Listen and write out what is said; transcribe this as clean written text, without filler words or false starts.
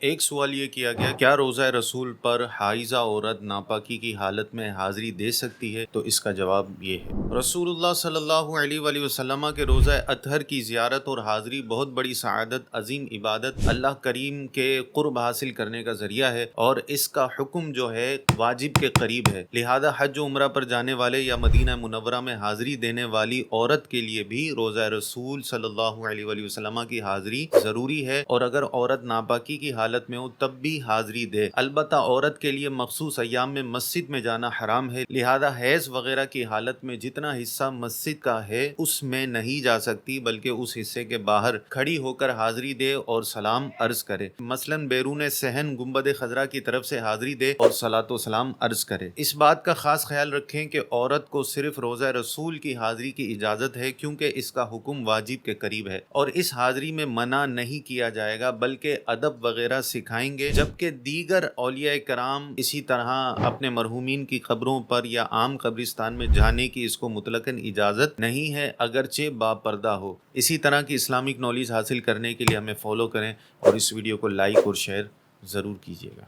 ایک سوال یہ کیا گیا کیا روزہ رسول پر حائضہ عورت ناپاکی کی حالت میں حاضری دے سکتی ہے؟ تو اس کا جواب یہ ہے، رسول اللہ صلی اللہ علیہ وآلہ وسلم کے روزہ اطہر کی زیارت اور حاضری بہت بڑی سعادت، عظیم عبادت، اللہ کریم کے قرب حاصل کرنے کا ذریعہ ہے، اور اس کا حکم جو ہے واجب کے قریب ہے۔ لہذا حج و عمرہ پر جانے والے یا مدینہ منورہ میں حاضری دینے والی عورت کے لیے بھی روزہ رسول صلی اللہ علیہ وآلہ وسلم کی حاضری ضروری ہے، اور اگر عورت ناپاکی کی حالت میں ہو تب بھی حاضری دے۔ البتہ عورت کے لیے مخصوص ایام میں مسجد میں جانا حرام ہے، لہذا حیض وغیرہ کی حالت میں جتنا حصہ مسجد کا ہے اس میں نہیں جا سکتی، بلکہ اس حصے کے باہر کھڑی ہو کر حاضری دے اور سلام عرض کرے، مثلا بیرون صحن گنبد خضرا کی طرف سے حاضری دے اور صلاۃ و سلام عرض کرے۔ اس بات کا خاص خیال رکھیں کہ عورت کو صرف روزہ رسول کی حاضری کی اجازت ہے، کیونکہ اس کا حکم واجب کے قریب ہے، اور اس حاضری میں منع نہیں کیا جائے گا بلکہ ادب وغیرہ سکھائیں گے، جبکہ دیگر اولیاء کرام اسی طرح اپنے مرحومین کی قبروں پر یا عام قبرستان میں جانے کی اس کو مطلقاً اجازت نہیں ہے، اگرچہ با پردہ ہو۔ اسی طرح کی اسلامک نالج حاصل کرنے کے لیے ہمیں فالو کریں، اور اس ویڈیو کو لائک اور شیئر ضرور کیجیے گا۔